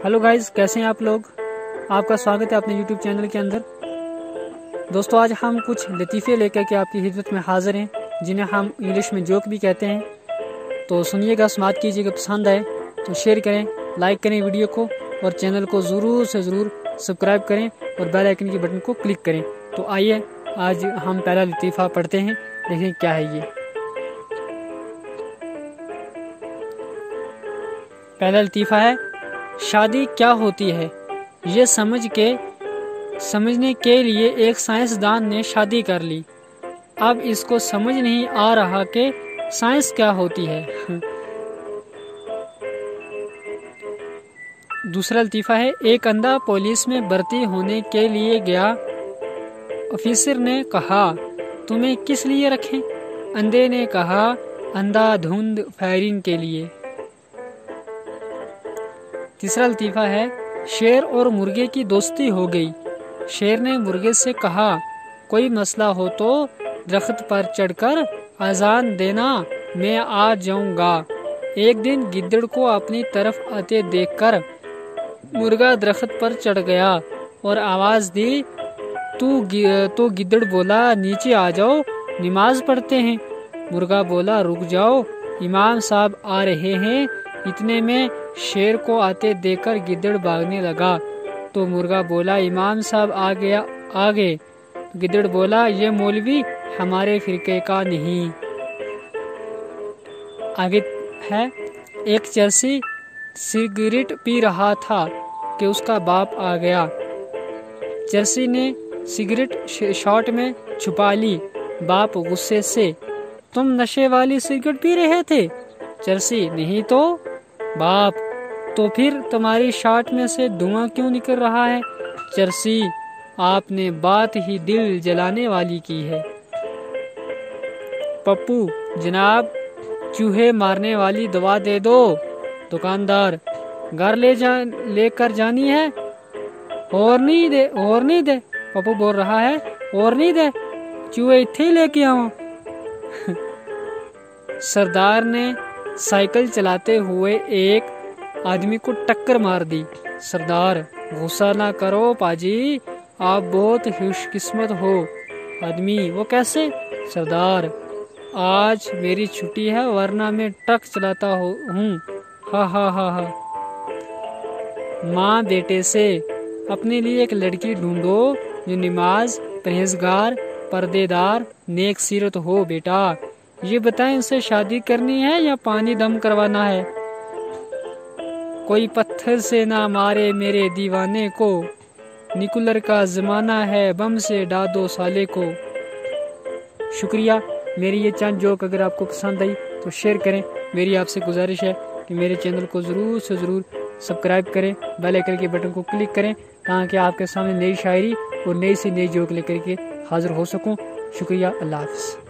Hello guys, कैसे हैं आप लोग। आपका स्वागत है अपने यूट्यूब चैनल के अंदर। दोस्तों, आज हम कुछ लतीफ़े लेकर के आपकी खिदमत में हाजिर हैं, जिन्हें हम इंग्लिश में जोक भी कहते हैं। तो सुनिएगा, समाप्त कीजिएगा। पसंद आए तो शेयर करें, लाइक करें वीडियो को, और चैनल को ज़रूर से ज़रूर सब्सक्राइब करें और बेल आइकन के बटन को क्लिक करें। तो आइए आज हम पहला लतीफ़ा पढ़ते हैं, देखें क्या है ये। पहला लतीफ़ा है, शादी क्या होती है। ये समझने के लिए एक साइंसदान ने शादी कर ली। अब इसको समझ नहीं आ रहा कि साइंस क्या होती है। दूसरा लतीफ़ा है, एक अंधा पुलिस में भर्ती होने के लिए गया। ऑफिसर ने कहा, तुम्हें किस लिए रखें। अंधे ने कहा, अंधाधुंध फायरिंग के लिए। तीसरा लतीफ़ा है, शेर और मुर्गे की दोस्ती हो गई। शेर ने मुर्गे से कहा, कोई मसला हो तो दरख्त पर चढ़कर आजान देना, मैं आ जाऊंगा। एक दिन गिद्दड़ को अपनी तरफ आते देखकर मुर्गा दरख्त पर चढ़ गया और आवाज दी। तो गिद्दड़ बोला, नीचे आ जाओ, नमाज पढ़ते हैं। मुर्गा बोला, रुक जाओ, इमाम साहब आ रहे हैं। इतने में शेर को आते देखकर गिद्दड़ भागने लगा। तो मुर्गा बोला, इमाम साहब आ गए। गिद्दड़ बोला, ये मौलवी हमारे फिरके का नहीं। आगे है, एक चरसी सिगरेट पी रहा था कि उसका बाप आ गया। चरसी ने सिगरेट शॉर्ट में छुपा ली। बाप गुस्से से, तुम नशे वाली सिगरेट पी रहे थे। चरसी, नहीं तो। बाप, तो फिर तुम्हारी शॉर्ट में से धुआं क्यों निकल रहा है। चरसी, आपने बात ही दिल जलाने वाली की है। पप्पू, जनाब, चूहे मारने वाली दवा दे दो। दुकानदार, घर लेकर जानी है। और नहीं दे। पप्पू बोल रहा है, और नहीं दे, चूहे इत्थे ही लेके आओ। सरदार ने साइकिल चलाते हुए एक आदमी को टक्कर मार दी। सरदार, गुस्सा ना करो पाजी, आप बहुत खुशकिस्मत हो। आदमी, वो कैसे। सरदार, आज मेरी छुट्टी है, वरना मैं ट्रक चलाता हूँ। हा हा हा हा। माँ बेटे से, अपने लिए एक लड़की ढूंढो जो नमाज, परहेजगार, पर्देदार, नेक सीरत हो। बेटा, ये बताएं, उसे शादी करनी है या पानी दम करवाना है। कोई पत्थर से ना मारे मेरे दीवाने को, निकुलर का जमाना है, बम से डादो साले को। शुक्रिया। मेरी ये चंद जोक अगर आपको पसंद आई तो शेयर करें। मेरी आपसे गुजारिश है कि मेरे चैनल को ज़रूर से ज़रूर सब्सक्राइब करें, बेल आइकन के बटन को क्लिक करें, ताकि आपके सामने नई शायरी और नई से नई जोक लेकर के हाजिर हो सकूं। शुक्रिया। अल्लाह हाफ़िज़।